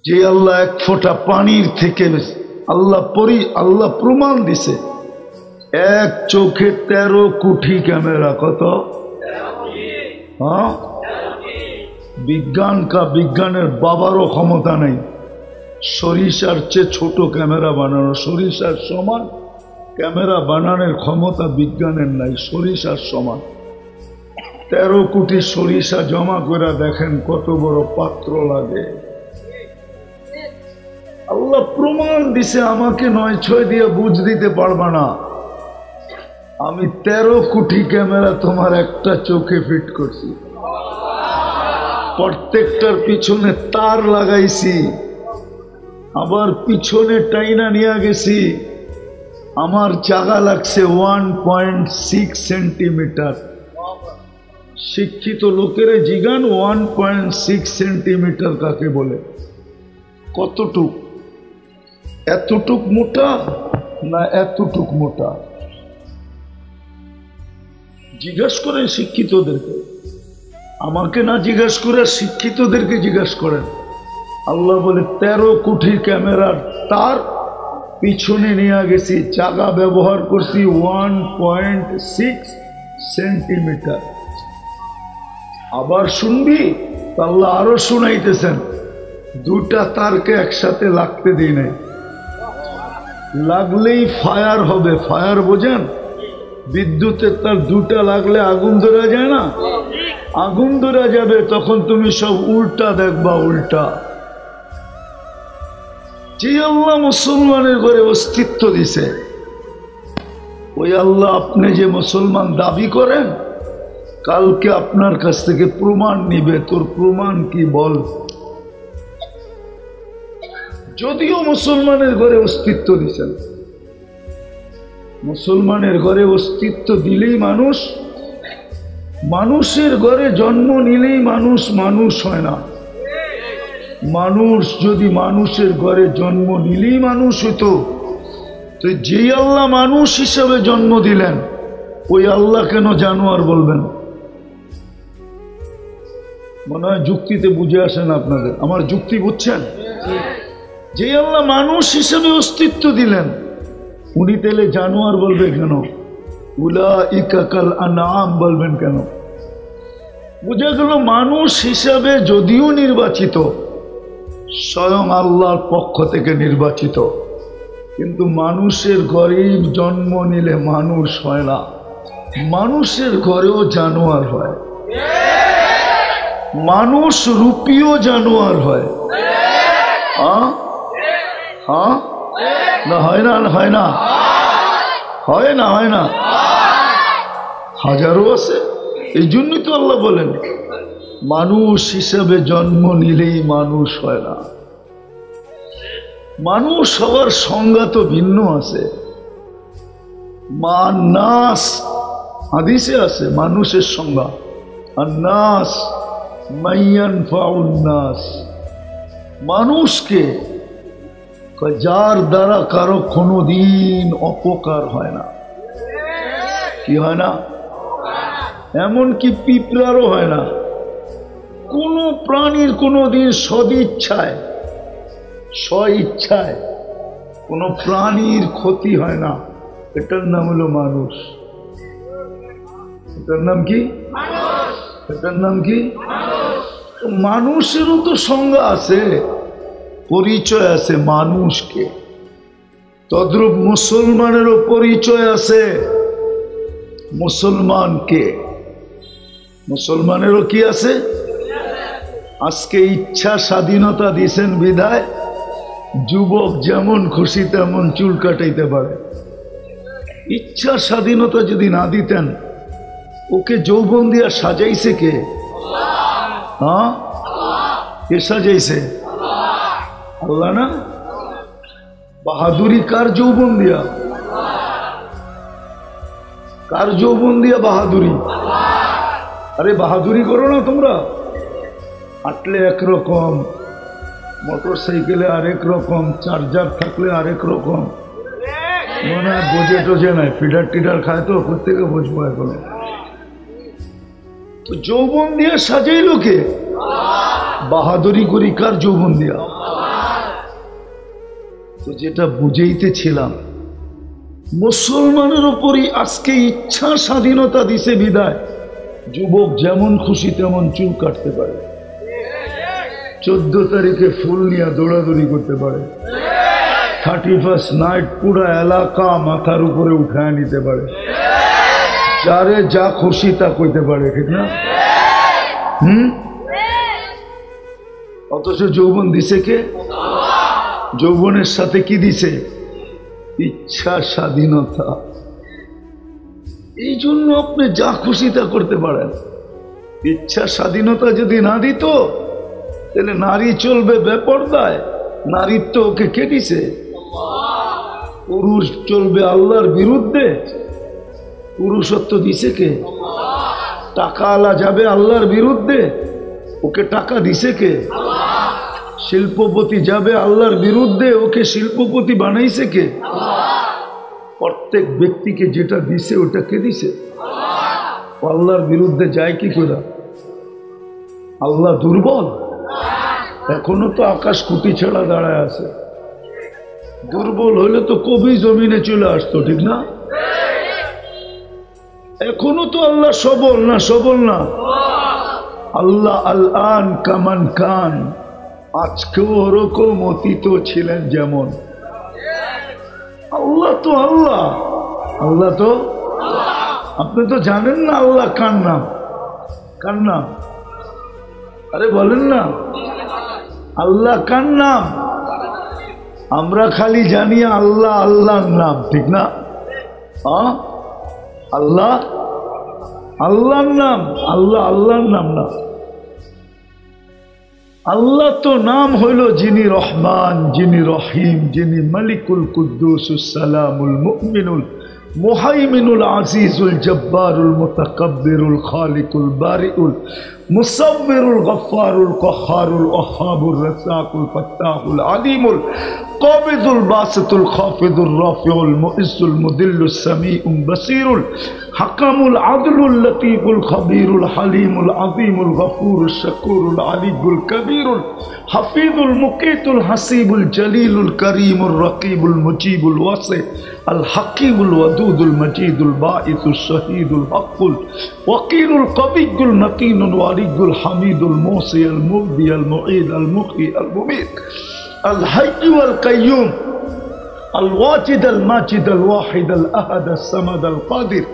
যে আল্লাহ এক ফোঁটা পানির থেকে আল্লাহ প্রমাণ দিছে এক চোখে 13 কোটি ক্যামেরা। কত? হ্যাঁ, বিজ্ঞানের বাবারও ক্ষমতা নেই সরিষার চেয়ে ছোট ক্যামেরা বানানো। সরিষার সমান ক্যামেরা বানানোর ক্ষমতা বিজ্ঞানের নাই, সরিষার সমান। 13 কোটি সরিষা জমা করে দেখেন কত বড় পাত্র লাগে। আল্লাহ প্রমাণ দিছে, আমাকে 9-6 দিয়ে বুঝ দিতে পারবা না। আমি 13 কোটি ক্যামেরা তোমার একটা চোখে ফিট করছি, প্রত্যেকটার পিছনে তার লাগাইছি, আবার পিছনে টাইনা নিয়ে গেছি। আমার জায়গা লাগছে 1.6 সেন্টিমিটার। শিক্ষিত লোকেরা জিগান 1.6 সেন্টিমিটার কাকে বলে? কতটুক? এতটুক মোটা না এতটুক মোটা? জিজ্ঞাসা করেন শিক্ষিতদেরকে, আমাকে না জিজ্ঞাসা করে শিক্ষিতদেরকে জিজ্ঞাসা করেন। আল্লাহ বলে 13 কোটি ক্যামেরার তার পিছনে নিয়ে গেছি, জায়গা ব্যবহার করছি 1.6 সেন্টিমিটার। আবার শুনবি? আল্লাহ আরো শুনাইতেছেন, 2টা তারকে একসাথে লাগতে দিই নাই, লাগলেই ফায়ার হবে। ফায়ার বোঝেন? বিদ্যুতের তার 2টা লাগলে আগুন ধরে যায় না? আগুন ধরে যাবে, তখন তুমি সব উল্টা দেখবা, উল্টা। যে আল্লাহ মুসলমানের ঘরে অস্তিত্ব দিছে, ওই আল্লাহ আপনি যে মুসলমান দাবি করেন, কালকে আপনার কাছ থেকে প্রমাণ নিবে। তোর প্রমাণ কি বল? যদিও মুসলমানের ঘরে অস্তিত্ব দিছেন, মুসলমানের ঘরে অস্তিত্ব দিলেই মানুষ, মানুষের ঘরে জন্ম নিলেই মানুষ মানুষ হয় না। মানুষ যদি মানুষের ঘরে জন্ম নিলেই মানুষ হতো, তো যে আল্লাহ মানুষ হিসাবে জন্ম দিলেন, ওই আল্লাহ কেন জানোয়ার বলবেন? মনে হয় যুক্তিতে বুঝে আসেন আপনাদের। আমার যুক্তি বুঝছেন? যে আল্লাহ মানুষ হিসাবে অস্তিত্ব দিলেন, উনি তাহলে জানোয়ার বলবে কেন? উলাইকা কাল আনআম বলবেন কেন? বুঝা গেল মানুষ হিসাবে যদিও নির্বাচিত, স্বয়ং আল্লাহর পক্ষ থেকে নির্বাচিত, কিন্তু মানুষের ঘরেই জন্ম নিলে মানুষ হয় না, মানুষের ঘরেও জানোয়ার হয়, মানুষ রূপীয় জানোয়ার হয়। হ্যাঁ হ্যাঁ, না হয় না? হয় না? হয় না? হয় না? হাজারো আছে। এই জন্যই তো আল্লাহ বলেন, মানুষ হিসাবে জন্ম নিলেই মানুষ হয় না। মানুষ হওয়ার সংজ্ঞা তো ভিন্ন আছে। নাস হাদিসে আছে মানুষের সংজ্ঞা, আর নাস মাইয়ান ফাউন নাস, মানুষকে যার দ্বারা কারো কোনোদিন অপকার হয় না। কি হয় না? এমনকি পিঁপড়ারও হয় না। কোন প্রাণীর কোনোদিন সদিচ্ছায় স্বইচ্ছায় কোন প্রাণীর ক্ষতি হয় না। এটার নাম হলো মানুষ। এটার নাম কি? এটার নাম কি? মানুষেরও তো সংজ্ঞা আছে, পরিচয় আছে মানুষকে। তদ্রূপ মুসলমানেরও পরিচয় আছে মুসলমানকে। মুসলমানেরও কি আছে? আজকে ইচ্ছা স্বাধীনতা দিয়েছেন বিধায় যুবক যেমন খুশি তেমন চুল কাটাইতে পারে। ইচ্ছা স্বাধীনতা যদি না দিতেন, ওকে যৌবন দিয়া সাজাইছে কে? হ্যাঁ, কে সাজাইছে? আল্লাহ না? বাহাদুরি কার যৌবন দিয়া? কার যৌবন দিয়া বাহাদুরি? আরে বাহাদুরি করো না তোমরা। হাঁটলে একরকম, মোটর সাইকেলে আরেক রকম, চার্জার থাকলে আরেক রকম, মনে হয় বোঝে টোঝে নাই, ফিডার টিডার খায় তো প্রত্যেকে বুঝবো এখন। তো যৌবন দিয়ে সাজাইল কে? বাহাদুরি করি কার যৌবন দিয়া? তো যেটা বুঝাইতেছিলাম, মুসলমানের উপরই আজকে ইচ্ছা স্বাধীনতা দিছে বিদায় যুবক যেমন খুশি তেমন চুল কাটতে পারে, 14 তারিখে ফুল নিয়ে দৌড়াদৌড়ি করতে পারে, 31st নাইট পুরা এলাকা মাথার উপরে উঠায় নিতে পারে, যারে যা খুশি তা কইতে পারে, ঠিক না? অথচ যৌবন দিছে কে? যৌবনের সাথে কি দিছে? ইচ্ছা স্বাধীনতা। এই জন্য আপনি যা খুশি তা করতে পারেন। ইচ্ছা স্বাধীনতা যদি না দিত তাহলে নারী চলবে বেপরদায়, নারীত্ব ওকে কে দিছে? পুরুষ চলবে আল্লাহর বিরুদ্ধে, পুরুষত্ব দিছে কে? টাকা আলা যাবে আল্লাহর বিরুদ্ধে, ওকে টাকা দিছে কে? শিল্পপতি যাবে আল্লাহর বিরুদ্ধে, ওকে শিল্পপতি বানাইছে কে? প্রত্যেক ব্যক্তিকে যেটা দিছে ওটা কে দিছে? আল্লাহর বিরুদ্ধে যায় কি করে? আল্লাহ দুর্বল? এখনো তো আকাশ কুটি ছেড়া দাঁড়ায় আছে। দুর্বল হলে তো কবি জমিনে চলে আসতো, ঠিক না? এখনো তো আল্লাহ সবল না? সবল না? আল্লাহ আল আন কামান কান, আজকেও ওরকম অতীত ছিলেন যেমন। আল্লাহ তো আল্লাহ, আল্লাহ তো। আপনি তো জানেন না আল্লাহ কার নাম? কার নাম? আরে বলেন না, আল্লাহ কার নাম? আমরা খালি জানি আল্লাহ আল্লাহর নাম, ঠিক না? আল্লাহ আল্লাহর নাম, আল্লাহ আল্লাহর নাম না। আল্লাহ তো নাম হইল যিনি রহমান, যিনি রহিম, যিনি মালিকুল কুদ্দুসুস সালামুল মুমিনুল মুহাইমিনুল আজিজুল জব্বারুল মুতাকাব্বিরুল খালিকুল বারিউল মুসাব্বিরুল গফফারুল কহ্হারুল ওয়াহ্হাবুর রাসাকুল ফাত্তাহুল আলিমুল কাবিদুল বাসিতুল খাফিদুর রাফিউল মুইজ্জুল মুদিল্লুস সামিউল বাসিরুল হাকামুল আদলুল লতীফুল খবীরুল হালিমুল আযীমুল গফুরুশ শাকুরুল আলিয়ুল কবীরুল হাফিজুল মুকীতুল হাসিবুল জলিলুল করিমুর রকিবুল মুজিবুল ওয়াসি আল হাকিমুল ওয়াদুদুল মজিদুল বাঈসুশ শহীদুল হকুল ওয়াকিলুল কবিয়ুল মতিনুল ওয়ালিয়ুল হামিদুল মুসি আল মুবদি আল মুঈদ আল মুহয়ি আল মুমীত আল হায়্যু আল কাইয়্যুম الواجد الماجد الواحد الأحد الصمد القادر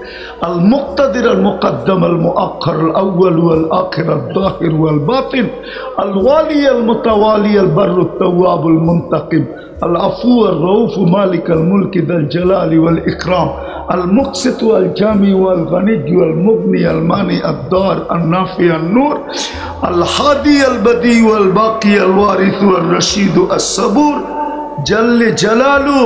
المقتدر المقدم المؤخر الأول والآخر الظاهر والباطن الوالي المتوالي البر التواب المنتقم العفو الرؤوف مالك الملك ذا الجلال والإكرام المقسط والجامع والغني والمغني المانع الضار النافع النور الهادي البديع والباقي الوارث والرشيد الصبور জাল্লে জালালু।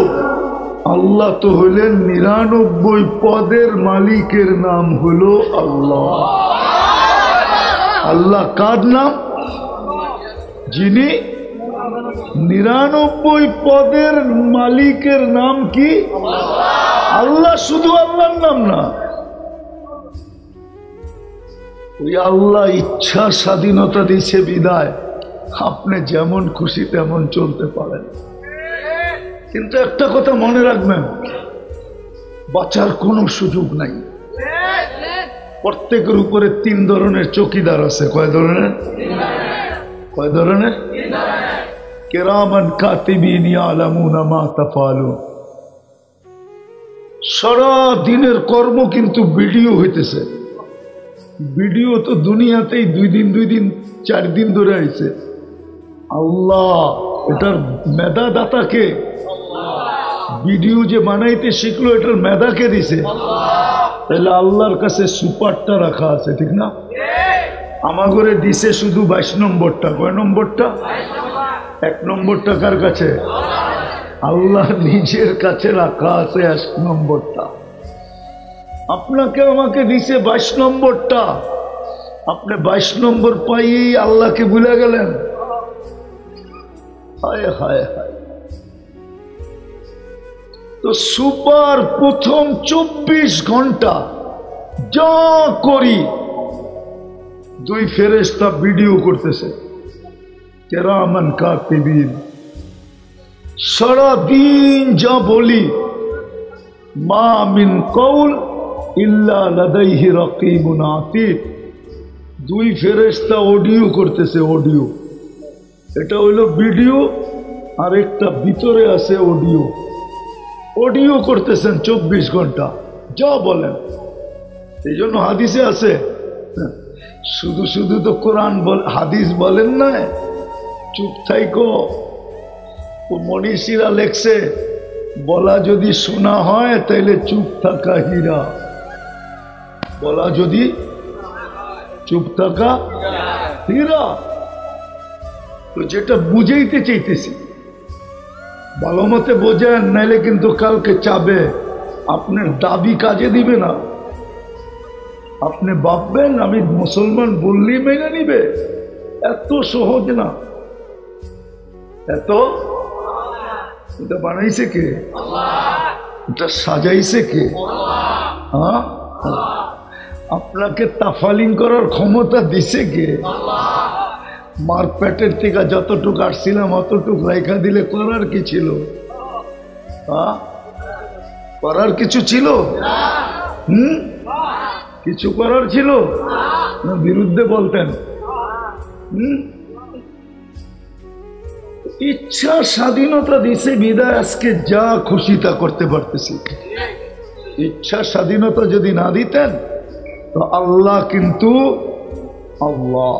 আল্লাহ তো হলেন 99 পদের মালিকের নাম হলো আল্লাহ। আল্লাহ কার নাম? যিনি 99 পদের মালিকের নাম কি? আল্লাহ। শুধু আল্লাহর নাম না, ওই আল্লাহ ইচ্ছা স্বাধীনতা দিছে বিদায় আপনি যেমন খুশি তেমন চলতে পারেন। কিন্তু একটা কথা মনে রাখবেন, বাঁচার কোনো সুযোগ নাই। প্রত্যেকের উপরে 3 ধরনের চৌকিদার আছে। কয় ধরনের? কয় ধরনের? কিরামান কাতিবিন ইয়ালামুনা মা তাফআলুন। সারা দিনের কর্ম কিন্তু ভিডিও হইতেছে। ভিডিও তো দুনিয়াতেই 2 দিন 4 দিন ধরে আইছে। আল্লাহ এটার মেধাদাতাকে, ভিডিও যে বানাইতে শিখলো এটার মেধাকে দিছে। তাহলে আল্লাহর কাছে সুপারটা রাখা আছে, ঠিক না? আমাগরে দিছে শুধু 22 নম্বরটা। কয় নম্বরটা? 1 নম্বরটা কার কাছে? আল্লাহ নিজের কাছে রাখা আছে 1 নম্বরটা। আপনাকে আমাকে দিছে 22 নম্বরটা। আপনি 22 নম্বর পাইয়েই আল্লাহকে ভুলে গেলেন। হায় হায় হায়। তো সুপার প্রথম 24 ঘন্টা যা করি 2 ফেরেশতা ভিডিও করতেছে। কিরামান কাতিবিন, সারাদিন যা বলি, মা মিন কওল ইল্লা লাদাইহি রাকিবুন আতীদ, দুই ফেরেশতা অডিও করতেছে। অডিও, এটা হইল ভিডিও, আর একটা ভিতরে আছে অডিও। অডিও করতেছেন 24 ঘন্টা, যা বলেন। এই জন্য হাদিসে আছে, শুধু শুধু তো কোরআন হাদিস বলেন না, চুপ থাইকো। মনীষীরা লেখছে, বলা যদি শোনা হয় তাইলে চুপ থাকা হীরা, বলা যদি চুপ থাকা হীরা। তো যেটা বুঝাইতে চাইতেছি ভালো মতে বোঝেন, নাইলে কিন্তু কালকে চাবে আপনার দাবি কাজে দিবে না। আপনি ভাববেন আমি মুসলমান বললেই মেনে নিবে, এত সহজ না। এত এটা বানাইছে কে? এটা সাজাইছে কে? হ্যাঁ, আপনাকে তাফালিং করার ক্ষমতা দিছে কে? মার পেটের থেকে যতটুকু আসছিলাম অতটুকু রেখা দিলে করার কি ছিল? হ্যাঁ, করার কিছু ছিল? কিছু করার ছিল না? বিরুদ্ধে বলতেন? ইচ্ছা স্বাধীনতা দিছে বিদায় আজকে যা খুশি তা করতে পারতেছি। ইচ্ছা স্বাধীনতা যদি না দিতেন তো আল্লাহ কিন্তু আল্লাহ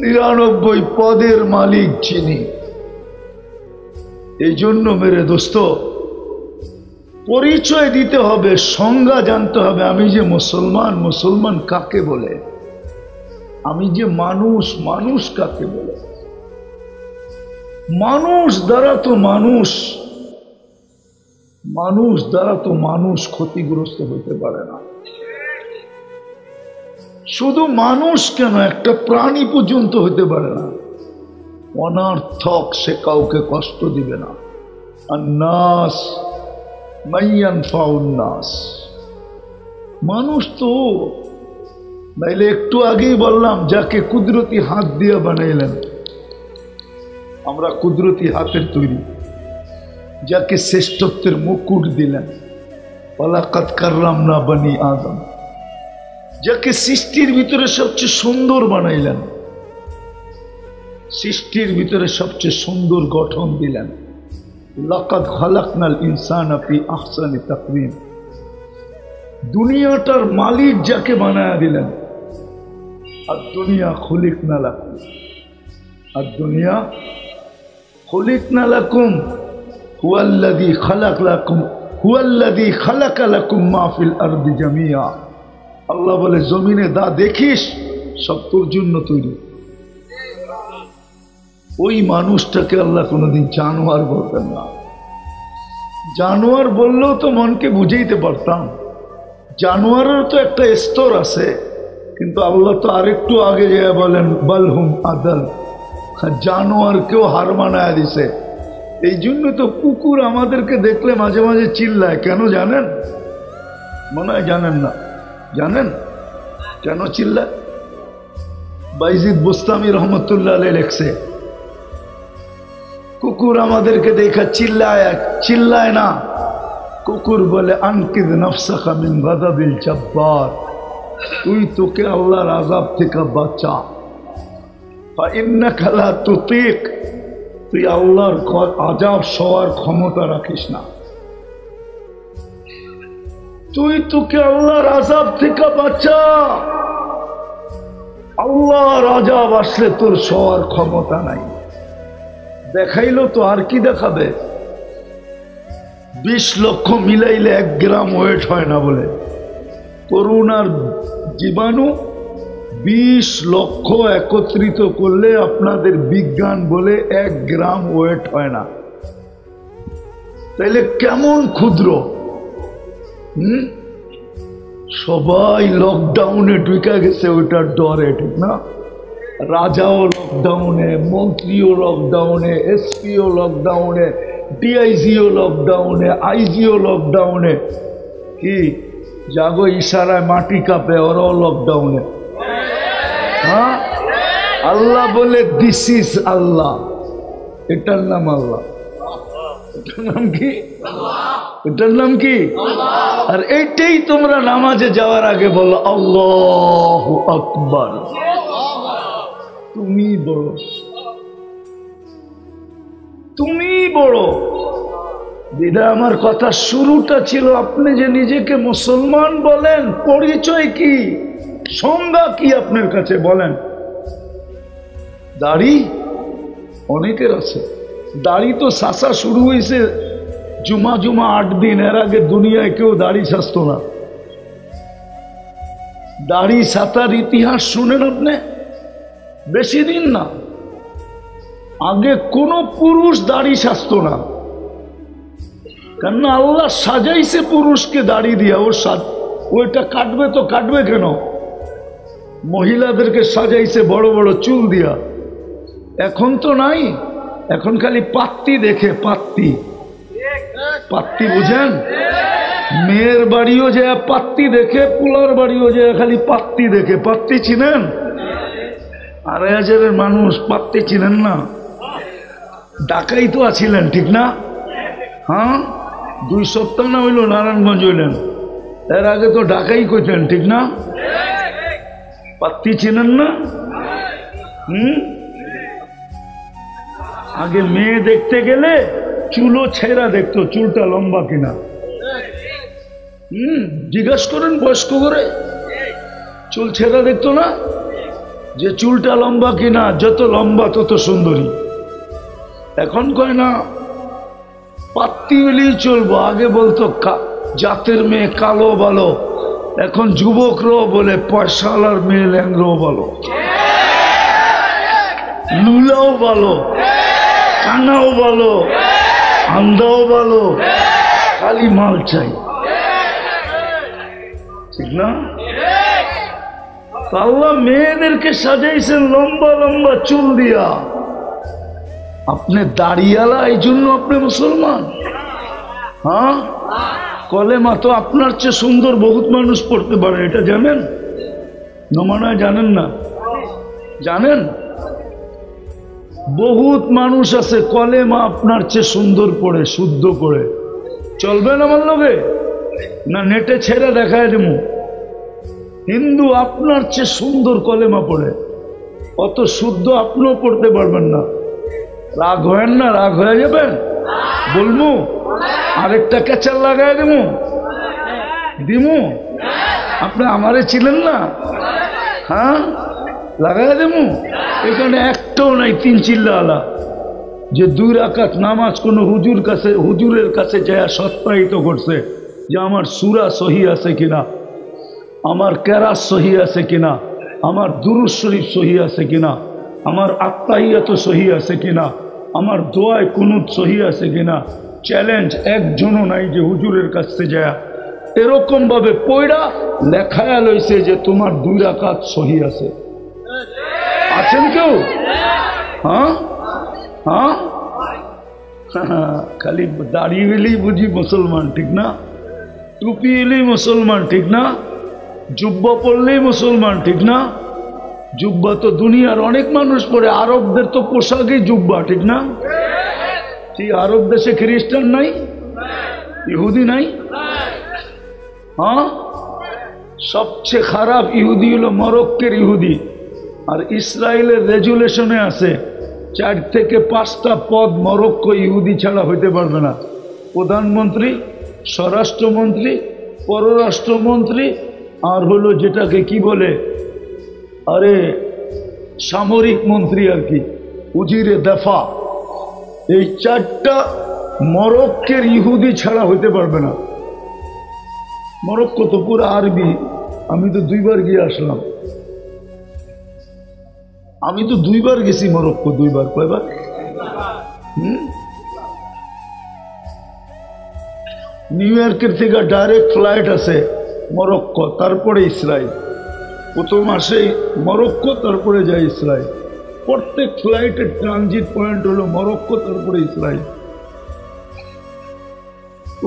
99 পদের মালিক যিনি। এই জন্য মেরে দোস্ত, পরিচয় দিতে হবে, সংজ্ঞা জানতে হবে। আমি যে মুসলমান, মুসলমান কাকে বলে? আমি যে মানুষ, মানুষ কাকে বলে? মানুষ দ্বারা তো মানুষ, মানুষ দ্বারা তো মানুষ ক্ষতিগ্রস্ত হতে পারে না। শুধু মানুষ কেন, একটা প্রাণী পর্যন্ত হতে পারে না অনার্থক, সে কাউকে কষ্ট দিবে না। আন্নাস মাইয়ানফাউন নাস, মানুষ তো। নাইলে একটু আগেই বললাম, যাকে কুদরতি হাত দিয়ে বানাইলেন, আমরা কুদরতি হাতের তৈরি, যাকে শ্রেষ্ঠত্বের মুকুট দিলেন, ওয়ালাকাদ কাররামনা বনি আদম, যাকে সৃষ্টির ভিতরে সবচেয়ে সুন্দর বানাইলেন, সৃষ্টির ভিতরে সবচেয়ে সুন্দর গঠন দিলেন, লাকাদ খালাকনাল ইনসানা ফি আহসানি তাকওয়িম, দুনিয়াটার মালিক যাকে বানায়া দিলেন, আর দুনিয়া খুলিকনা লাকুম, আর দুনিয়া খুলিকনা লাকুম হুয়াল্লাযী খালাক লাকুম, হুয়াল্লাযী খালাকা লাকুম মা ফিল আরদি জামিয়া। আল্লাহ বলে, জমিনে দা দেখিস সব তোর জন্য তৈরি। ওই মানুষটাকে আল্লাহ কোনোদিন জানোয়ার বলতেন না। জানোয়ার বললেও তো মনকে বুঝাইতে পারতাম, জানোয়ারের তো একটা স্তর আছে, কিন্তু আল্লাহ তো আরেকটু আগে যায় বলেন বালহুম আদাল, জানোয়ারকেও হার মানায় দিছে। এই জন্য তো কুকুর আমাদেরকে দেখলে মাঝে মাঝে চিল্লায়, কেন জানেন? মনে হয় জানেন না। জানেন কেন চিল্লায়? বাইজিদ বুস্তামি রহমতুল্লাহ আলাইহি লেখছে, কুকুর আমাদেরকে দেখা চিল্লায় না। কুকুর বলে, আনকিদ নাফসাকা মিন গাদাবিল জব্বার, তুই তোকে আল্লাহর আযাব থেকে বাঁচা। ফা ইন্নাকা লা তুতিক, তুই আল্লাহর আযাব সওয়ার ক্ষমতা রাখিস না। তুই তোকে আল্লাহর আযাব থেকে বাঁচা। আল্লাহর আযাব আসলে তোর সওয়ার ক্ষমতা নাই। দেখাইলো তো, আর কি দেখাবে? 20 লক্ষ মিলাইলে 1 গ্রাম ওয়েট হয় না বলে। করোনার জীবাণু 20 লক্ষ একত্রিত করলে আপনাদের বিজ্ঞান বলে 1 গ্রাম ওয়েট হয় না। তাইলে কেমন ক্ষুদ্র। সবাই লকডাউনে ঢুকে গেছে ওইটার ডরে, ঠিক না? রাজাও লকডাউনে, মন্ত্রীও লকডাউনে, এসপিও লকডাউনে, ডিআইজিও লকডাউনে, আইজিও লকডাউনে। কি জাগো ইশারায় মাটি কাঁপে, ওরাও লকডাউনে। হ্যাঁ, আল্লাহ বলে দিস ইজ আল্লাহ। এটার নাম আল্লাহ। এটার নাম কি? এটার নাম কি? আর এইটাই তোমরা নামাজে যাওয়ার আগে বলো, আল্লাহু আকবার। তুমি বড়, তুমি বড়। দিদা আমার কথা শুরুটা ছিল, আপনি যে নিজেকে মুসলমান বলেন, পরিচয় কি, সংজ্ঞা কি আপনার কাছে বলেন? দাড়ি অনেকের আছে, দাড়ি তো সাসা শুরু হয়েছে জুমা 8 দিন, এর আগে দুনিয়ায় কেউ দাড়ি সাজত না। দাড়ি সাতার ইতিহাস শুনেন আপনি, বেশি দিন না, আগে কোন পুরুষ দাড়ি সাজত না। কেন? আল্লাহ সাজাইছে পুরুষকে দাড়ি দিয়া, ওইটা কাটবে তো কাটবে কেন? মহিলাদেরকে সাজাইছে বড় বড় চুল দিয়া। এখন তো নাই, এখন খালি পাত্তি দেখে, পাত্তি। পাত্তি বুঝেন? মেয়ের বাড়িও যে পাত্তি দেখে, পোলার বাড়িও যে খালি পাত্তি দেখে। পাত্তি চিনেন? 2,500 মানুষ পাত্তি চিনেন না? ঢাকাই তো আছিলেন, ঠিক না? হ্যাঁ, 2 সপ্তাহ না হইল নারায়ণগঞ্জ হইলেন, এর আগে তো ঢাকাই কইতেন, ঠিক না? পাত্তি চিনেন না? আগে মেয়ে দেখতে গেলে চুলও ছেঁড়া দেখতো, চুলটা লম্বা কিনা। জিজ্ঞাসা করেন বয়স্ক করে, চুল ছেঁড়া দেখতো না, যে চুলটা লম্বা কিনা, যত লম্বা তত সুন্দরী। এখন কয় না পাত্তি হলেই চলবো, আগে বলতো জাতের মেয়ে কালো ভালো, এখন যুবকরাও বলে পয়সাওয়ালার মেয়ে ল্যাংরাও ভালো, লুলাও ভালো, কানাও ভালো, আন্দাও ভালো, খালি মাল চাই, ঠিক না? আল্লাহ মেয়েদেরকে সাজাইছেন লম্বা লম্বা চুল দিয়া। আপনি দাড়িয়ালা, এই জন্য আপনি মুসলমান? হ্যাঁ, কলেমা তো আপনার চেয়ে সুন্দর বহুত মানুষ পড়তে পারে, এটা জানেন না? মনে হয় জানেন না? জানেন, বহুত মানুষ আছে কলেমা আপনার চেয়ে সুন্দর পড়ে, শুদ্ধ পড়ে। চলবেন আমার লগে? না নেটে ছেড়ে দেখায় দেবো? হিন্দু আপনার চেয়ে সুন্দর কলেমা পড়ে, অত শুদ্ধ আপনিও পড়তে পারবেন না। রাগ হয় না? রাগ হয়ে যাবেন? বলবো আরেকটা ক্যাচার লাগাই দেবো, দিমু? আপনি আমারে ছিলেন না? হ্যাঁ, লাগাই দেবো। এখানে একটাও নাই 3 চিল্লাওয়ালা যে 2 রাকাত নামাজ কোনো হুজুরের কাছে যায় সত্যায়িত করছে যে আমার সূরা সহি আছে কিনা, আমার কেরাত সহি আছে কিনা, আমার দুরূদ শরীফ সহি আছে কিনা, আমার আত্তাহিয়াত সহি আছে কিনা, আমার দোয়ায় কুনুত সহি আছে কিনা। চ্যালেঞ্জ একজনও নাই যে হুজুরের কাছে যায় এরকম ভাবে পয়রা লেখায়া লইছে যে তোমার 2 রাকাত সহি আছে। আছেন কেউ? হ্যাঁ হ্যাঁ, খালি দাড়ি এলেই বুঝি মুসলমান, ঠিক না? টুপি এলেই মুসলমান, ঠিক না? জুব্বা পরলেই মুসলমান, ঠিক না? জুব্বা তো দুনিয়ার অনেক মানুষ পরে, আরবদের তো পোশাকই জুব্বা, ঠিক না? ঠিক, আরব দেশে খ্রিস্টান নাই, ইহুদি নাই। হ্যাঁ, সবচেয়ে খারাপ ইহুদি হলো মরক্কের ইহুদি। আর ইসরায়েলের রেজুলেশনে আছে 4 থেকে 5টা পদ মরক্কো ইহুদি ছাড়া হইতে পারবে না। প্রধানমন্ত্রী, স্বরাষ্ট্রমন্ত্রী, পররাষ্ট্রমন্ত্রী, আর হলো যেটাকে কি বলে, আরে সামরিক মন্ত্রী আর কি, উজিরে দফা। এই 4টা মরক্কের ইহুদি ছাড়া হইতে পারবে না। মরক্কো তো পুরো আরবি, আমি তো 2 বার গিয়ে আসলাম। আমি তো 2 বার গেছি মরক্কো। 2 বার? কয়বার? নিউ ইয়র্কের থেকে ডাইরেক্ট ফ্লাইট আছে মরক্কো, তারপরে ইসরায়েল। প্রথম আসে মরক্কো, তারপরে যায় ইসরায়েল। প্রত্যেক ফ্লাইটের ট্রানজিট পয়েন্ট হলো মরক্কো, তারপরে ইসরায়েল।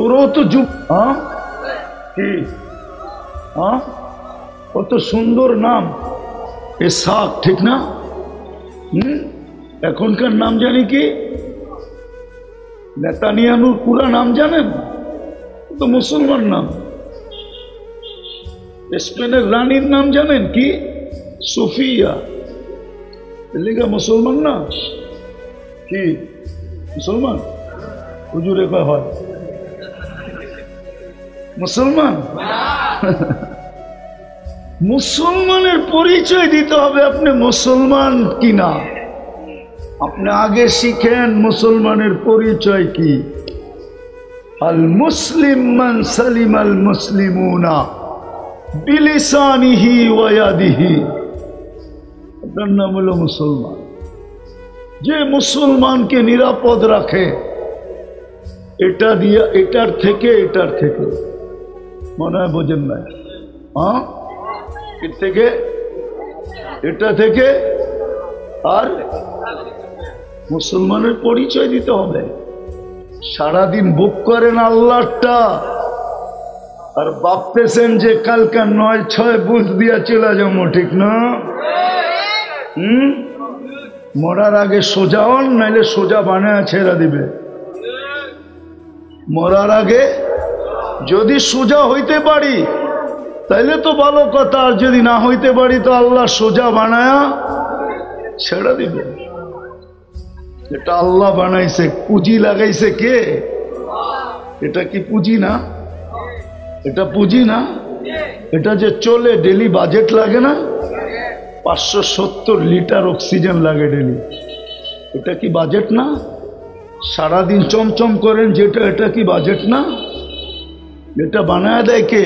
ওরও তো যুগ। হ্যাঁ কি? হ্যাঁ, কত সুন্দর নাম এসাক, ঠিক না? এখনকার নাম জানি কি? নেতানিয়াহুর পুরা নাম জানেন? তো মুসলমান নাম। স্পেনের রানীর নাম জানেন কি? সোফিয়া। লিগা মুসলমান না কি? মুসলমান হুজুরে কয় হয় মুসলমান। মুসলমানের পরিচয় দিতে হবে আপনি মুসলমান কিনা। আপনি আগে শিখেন মুসলমানের পরিচয় কি। আল মুসলিম মান সালিম আল মুসলিমুনা বিলিসানিহি ওয়া ইয়াদিহি। আপনার নাম হলো মুসলমান। যে মুসলমানকে নিরাপদ রাখে এটা দিয়ে, এটার থেকে মনে হয় বোঝেন না? হ্যাঁ, এর থেকে, এটা থেকে, আর মুসলমানের পরিচয় দিতে হবে। সারাদিন বুক করেন আল্লাহটা আর ভাবতেছেন যে কালকা 9-6 বুঝ দিয়া চলে যাবো, ঠিক না? মরার আগে সোজা হন, নাইলে সোজা বানায় ছেড়া দিবে। মরার আগে যদি সোজা হইতে পারি তাইলে তো ভালো কথা, আর যদি না হইতে পারি তো আল্লাহ সোজা বানায়া ছেড়া দিবে। এটা আল্লাহ বানাইছে, পুঁজি লাগাইছে কে? এটা কি পুঁজি না? এটা পুঁজি না? এটা যে চলে ডেলি বাজেট লাগে না? 570 লিটার অক্সিজেন লাগে ডেলি। এটা কি বাজেট না? সারাদিন চমচম করেন যেটা, এটা কি বাজেট না? এটা বানায় দেয় কে?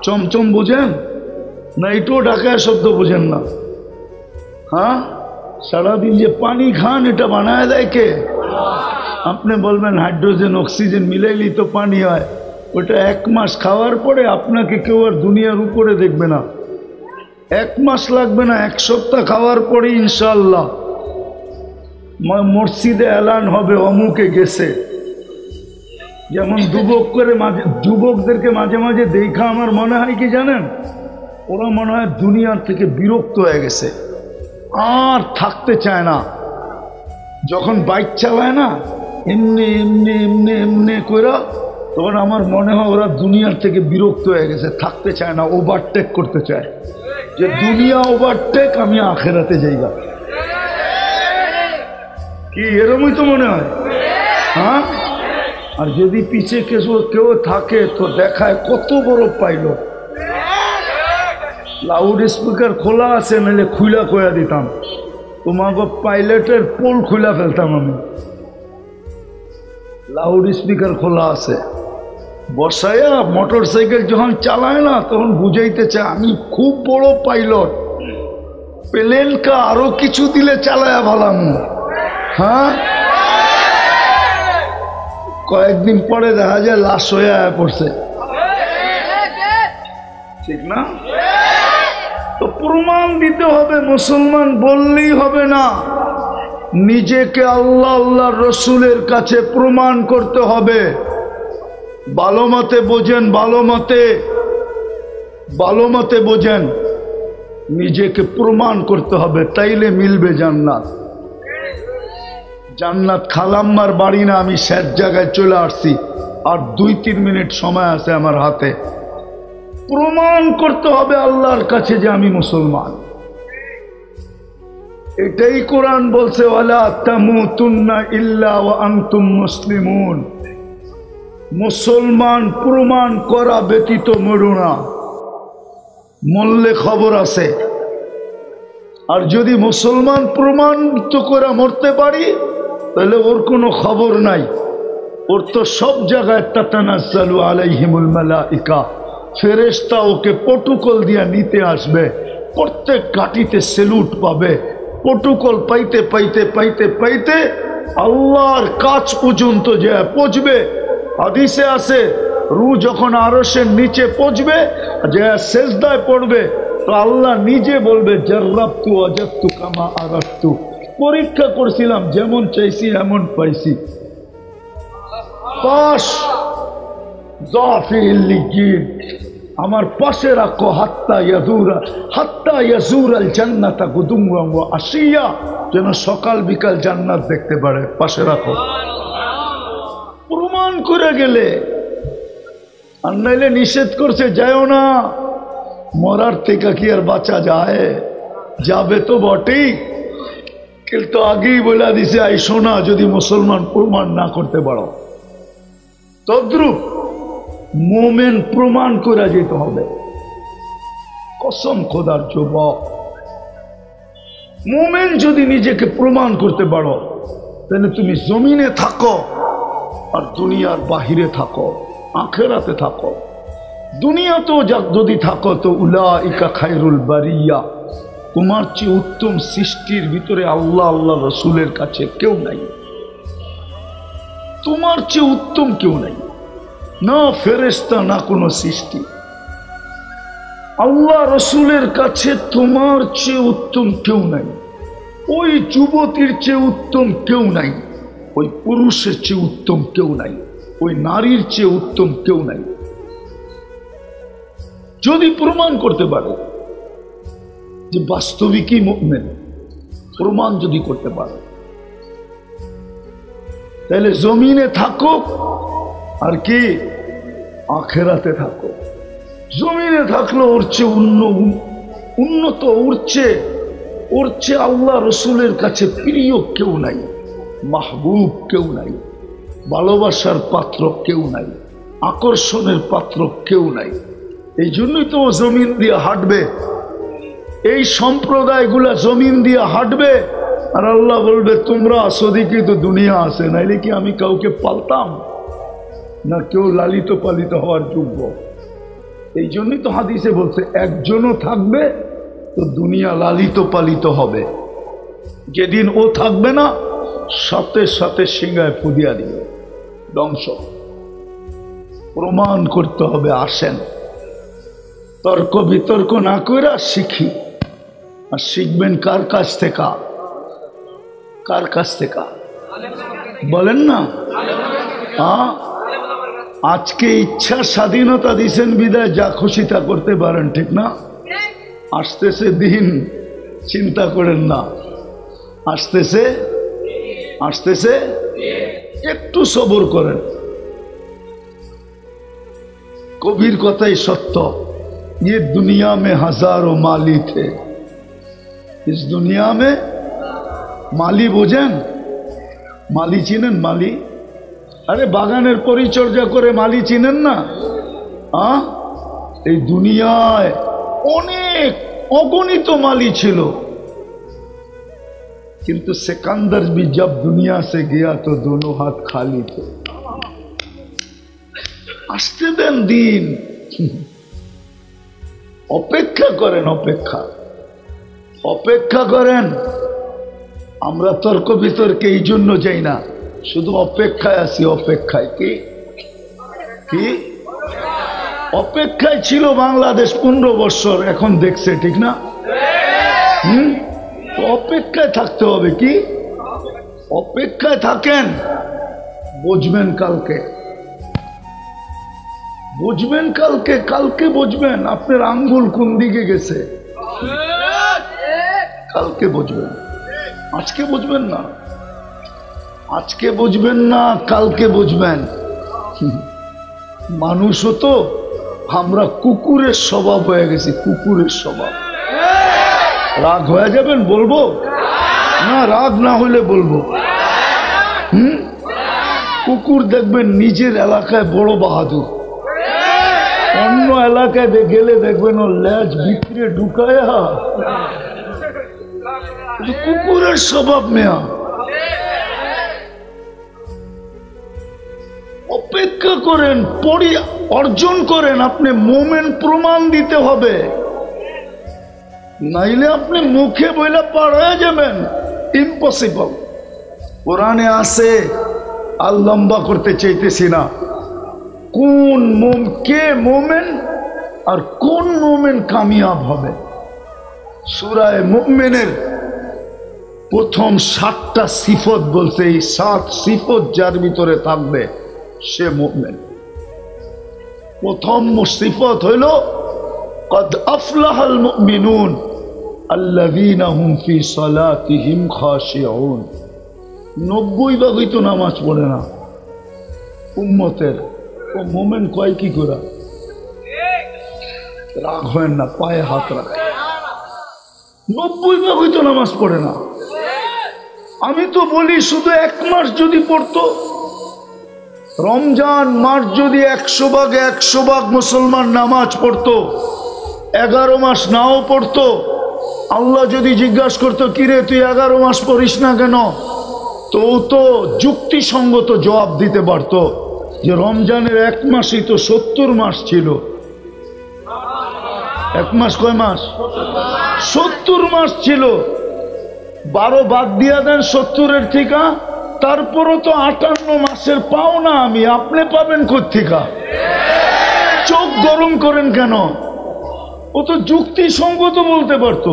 চমচম বুঝেন না? এটাও ঢাকায় শব্দ বুঝেন না? হ্যাঁ, সারাদিন যে পানি খান এটা বানায় দেয় কে? আপনি বলবেন হাইড্রোজেন অক্সিজেন মিলাইলেই তো পানি হয়। ওটা 1 মাস খাওয়ার পরে আপনাকে কেউ আর দুনিয়ার উপরে দেখবে না। 1 মাস লাগবে না, 1 সপ্তাহ খাওয়ার পরে ইনশাআল্লাহ মসজিদে এলান হবে অমুকে গেছে। যেমন যুবকদেরকে মাঝে মাঝে দেখা আমার মনে হয় কি জানেন, ওরা মনে হয় দুনিয়ার থেকে বিরক্ত হয়ে গেছে, আর থাকতে চায় না। যখন বাইক চালায় না এমনি এমনি এমনি এমনি করে, তখন আমার মনে হয় ওরা দুনিয়ার থেকে বিরক্ত হয়ে গেছে, থাকতে চায় না, ওভারটেক করতে চায়। যে দুনিয়া ওভারটেক, আমি আখেরাতে যাইবা। কি এরকমই তো মনে হয়? হ্যাঁ, আর যদি পিছে কেউ থাকে তো দেখায় কত বড় পাইলট। লাউড স্পিকার খোলা আছে, নাহলে খুলা কয়া দিতাম, তোমাকে পাইলটের পোল খুলা ফেলতাম আমি। লাউড স্পিকার খোলা আছে, বসায়া মোটর সাইকেল যখন চালায় না তখন বুঝাইতে চায় আমি খুব বড় পাইলট, প্লেনকে আরো কিছু দিলে চালায়া ভালাম। হ্যাঁ, কয়েকদিন পরে দেখা যায় লাশ হয়ে পড়ছে, ঠিক না? তো প্রমাণ দিতে হবে, মুসলমান বললেই হবে না, নিজেকে আল্লাহ আল্লাহ রসুলের কাছে প্রমাণ করতে হবে। ভালো মতে বোঝেন, ভালো মতে বোঝেন, নিজেকে প্রমাণ করতে হবে, তাইলে মিলবে জান্নাত। জান্নাত খালাম্মার বাড়ি না, আমি শেষ জায়গায় চলে আসছি, আর 2-3 মিনিট সময় আছে আমার হাতে। প্রমাণ করতে হবে আল্লাহর কাছে যে আমি মুসলমান। এটাই কোরআন বলছে, ওয়ালা তামুতুন্না ইল্লা ওয়া আনতুম মুসলিমুন। মুসলমান প্রমাণ করা ব্যতীত মরো না, মরলে খবর আছে। আর যদি মুসলমান প্রমাণিত করে মরতে পারি তাহলে ওর কোনো খবর নাই। ওর তো সব জায়গায় তাতানাজ্জালু আলাইহিমুল মালাইকা, ফেরেশতা ওকে প্রটোকল দিয়া নিতে আসবে, প্রত্যেক ঘাটিতে সেলুট পাবে। প্রটোকল পাইতে পাইতে পাইতে পাইতে আল্লাহর কাছ পর্যন্ত যে পৌঁছবে। হাদিসে আছে, রূহ যখন আরশের নিচে পৌঁছবে, যে সেজদায় পড়বে, তো আল্লাহ নিজে বলবে জাররাবতু ওয়াজাদতু কামা আরাদতু, পরীক্ষা করছিলাম, যেমন চাইছি এমন পাইছি। পাশ জাফিল লিগিন, আমার পাশে রাখো, হাত্তা ইয়াজুর আল জান্নাতা গুদুওয়া ওয়া আশিয়া, যেন সকাল বিকাল জান্নাত দেখতে পারে, পাশে রাখো। করে গেলে, আর নাইলে নিষেধ করছে যাও না, মরার থেকে কি আর বাঁচা যায়? যাবে তো বটেই, কিন্তু আগেই বলে দিছে আইসো না যদি মুসলমান প্রমাণ না করতে পারো। তদ্রূপ মোমেন প্রমাণ করে যেতে হবে। কসম খোদার যুবক, মোমেন যদি নিজেকে প্রমাণ করতে পারো তাহলে তুমি জমিনে থাকো আর দুনিয়ার বাহিরে থাকো, আখেরাতে থাকো। দুনিয়াতেও যদি থাকো তো উলাইকা খায়রুল বারিয়া, তোমার চেয়ে উত্তম সৃষ্টির ভিতরে আল্লাহ আল্লাহ রসুলের কাছে কেউ নাই, তোমার চেয়ে উত্তম কেউ নাই, না ফেরেশতা না কোনো সৃষ্টি। আল্লাহ রসুলের কাছে তোমার চেয়ে উত্তম কেউ নাই, ওই যুবতীর চেয়ে উত্তম কেউ নাই, ওই পুরুষের চেয়ে উত্তম কেউ নাই, ওই নারীর চেয়ে উত্তম কেউ নাই। যদি প্রমাণ করতে পারে যে বাস্তবিকই মুমিন, প্রমাণ যদি করতে পারে, তাহলে জমিনে থাকো আর কি আখেরাতে থাকো। জমিনে থাকলো ওর চেয়ে উন্নত, ওর চেয়ে আল্লাহ রসুলের কাছে প্রিয় কেউ নাই, মাহবুব কেউ নাই, ভালোবাসার পাত্র কেউ নাই, আকর্ষণের পাত্র কেউ নাই। এই জন্যই তো জমিন দিয়ে হাঁটবে, এই সম্প্রদায়গুলা জমিন দিয়ে হাঁটবে, আর আল্লাহ বলবে তোমরা আসো দেখি তো দুনিয়া আছে, নাইলে কি আমি কাউকে পালতাম না? কেউ লালিত পালিত হওয়ার যোগ্য। এই জন্যই তো হাদিসে বলছে একজনও থাকবে তো দুনিয়া লালিত পালিত হবে, যেদিন ও থাকবে না সাথে সাথে সিংহায় ফুদিয়া দিবে, ধ্বংস। প্রমাণ করতে হবে। আসেন তর্ক বিতর্ক না করে শিখি। আর শিখবেন কার কাছ থেকে? কার কাছ থেকে বলেন না? আজকে ইচ্ছা স্বাধীনতা দিছেন বিদায় যা খুশি তা করতে পারেন, ঠিক না? আসতেছে দিন, চিন্তা করেন না, আসতেছে আসতেছে, একটু সবর করেন। কবির কথাই সত্য, ये दुनिया में हजारों माली थे, इस दुनिया में माली বোঝেন? মালি চিনেন? মালি, আরে বাগানের পরিচর্যা করে মালি চিনেন না? এই দুনিয়ায় অনেক অগণিত মালি ছিল, কিন্তু सिकंदर भी जब दुनिया से गया तो दोनों हाथ खाली थे। আসতে দেন দিন, অপেক্ষা করেন, অপেক্ষা করেন। আমরা তর্ক বিতর্কে এই জন্য যাই না, শুধু অপেক্ষায় আছি। অপেক্ষায় কি অপেক্ষায় ছিল বাংলাদেশ 15 বছর, এখন দেখছে, ঠিক না? তো অপেক্ষায় থাকতে হবে। কি অপেক্ষায় থাকেন, বুঝবেন কালকে, বুঝবেন কালকে, কালকে বুঝবেন আপনার আঙ্গুল কোন দিকে গেছে, কালকে বুঝবেন। আজকে বুঝবেন না, আজকে বুঝবেন না, কালকে বুঝবেন। মানুষও তো আমরা কুকুরের স্বভাব হয়ে গেছি, কুকুরের স্বভাব। রাগ হয়ে যাবেন বলবো না? রাগ না হলে বলবো। কুকুর দেখবেন নিজের এলাকায় বড় বাহাদুর, অন্য এলাকায় গেলে দেখবেন ও লেজ ভিতরে ঢুকায়। কুকুরের স্বভাব মেয়া। অপেক্ষা করেন, পড়ি অর্জন করেন। আপনি মোমেন প্রমাণ দিতে হবে, নাইলে আপনি মুখে বইলে পার হয়ে যাবেন। ইম্পসিবল। কোরআনে আছে, আর লম্বা করতে চাইতেছি না, কে মোমেন আর কোন মোমেন কামিয়াব হবে। সূরা মুমিনের প্রথম 7টা সিফত বলছে, এই 7 সিফত যার ভিতরে থাকবে সে মুমিন। প্রথম সিফত হইল কদ আফলাহাল মুমিনুন আল্লাযীনা হুম ফি সালাতিহিম খাশিউন। 90 ভাগই তো নামাজ পড়ে না, উম্মতের, ও মোমেন কয় কি করে? রাগ হয় না, পায়ে হাত রাখে। 90 তো নামাজ পড়ে না। আমি তো বলি শুধু 1 মাস যদি পড়তো, রমজান মাস যদি 100% মুসলমান নামাজ পড়তো, 11 মাস নাও পড়তো, আল্লাহ যদি জিজ্ঞাসা করতো কিরে তুই 11 মাস পড়িস না কেন, তো যুক্তিসঙ্গত জবাব দিতে পারতো যে রমজানের 1 মাসই তো 70 মাস ছিল। 1 মাস কয় মাস? 70 মাস ছিল। 12 বাদ দিয়া দেন 70-এর থেকে, তারপরও তো 58 মাসের পাও না আমি, আপনি পাবেন কোত্থেকে? চোখ গরম করেন কেন? ও তো যুক্তিসঙ্গত বলতে পারতো।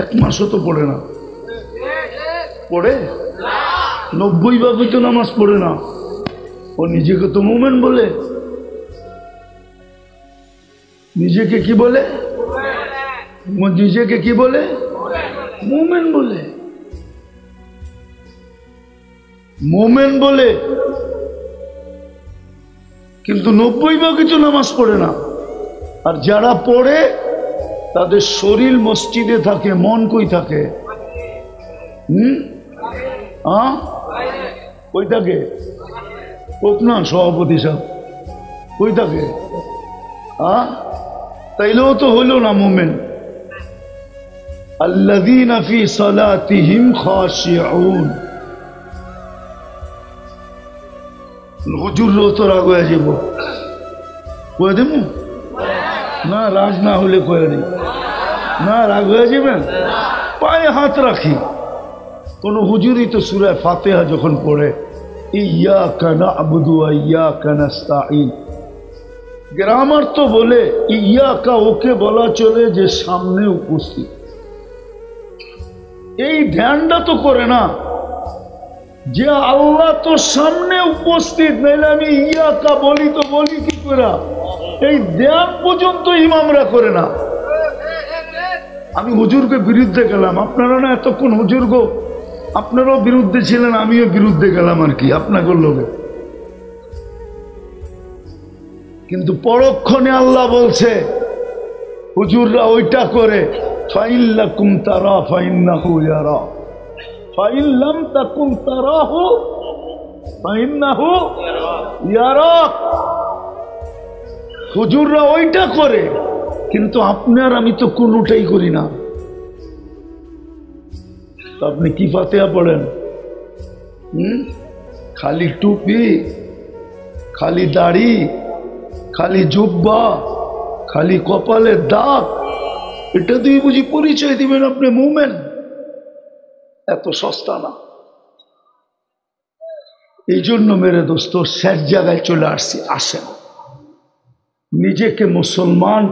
1 মাসও তো পড়ে না। পড়ে 90 তো নামাজ পড়ে না। ও নিজেকে তো মোমেন বলে। নিজেকে কি বলে? নিজেকে কি বলে? মোমেন বলে। মোমেন বলে, কিন্তু 90 তো নামাজ পড়ে না। আর যারা পড়ে তাদের শরীর মসজিদে থাকে, মন কই থাকে? কই থাকে? হোক না সভাপতি সাহেব, কই থাকে? তাইলেও তো হইল না মোমেন। আল্লাযীনা ফী সালাতিহিম খাশিউন। হুজুরও তো রাগ হয়ে যাব, কয়ে দেব না? রাগ না হলে কয়ে দিই না, রাগ হয়ে যাবেন। পায়ে হাত রাখি। কোন হুজুরই তো সূরা ফাতিহা যখন পড়ে ইয়াকা না'বুদু ওয়া ইয়াকা নাস্তাঈন, গ্রামার তো বলে ইয়াকা ওকে বলা চলে যে সামনে উপস্থিত। এই ধ্যানটা তো করে না যে আল্লাহ তো সামনে উপস্থিত, নাইলে আমি ইয়াকা বলি তো বলি কি করে? এই ধ্যান পর্যন্ত ইমামরা করে না। আমি হুজুরকে বিরুদ্ধে গেলাম, আপনারা না এতক্ষণ হুজুরকে আপনারাও বিরুদ্ধে ছিলেন, আমিও বিরুদ্ধে গেলাম আর কি আপনাদের লোকে। কিন্তু পরক্ষণে আল্লাহ বলছে হুজুররা ওইটা করে, ফাইল্লাকুম তারা ফাইন্নাহু ইয়ারা, ফাইল্লাম তাকুম তারাহু ফাইন্নাহু ইয়ারা। হুজুররা ওইটা করে, কিন্তু আপনার আমি তো কোনোটাই করি না। আপনি কি ফাতিহা পড়েন? খালি টুপি, খালি দাড়ি, খালি জুব্বা, খালি কপালের দাগ, এটা দিয়ে বুঝি পরিচয় দিবেন আপনি মুমিন? এত সস্তা না। এই জন্য মেরে দোস্ত শেষ জায়গায় চলে আসছি। আসেন নিজেকে মুসলমান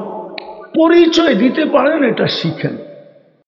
পরিচয় দিতে পারেন, এটা শিখেন।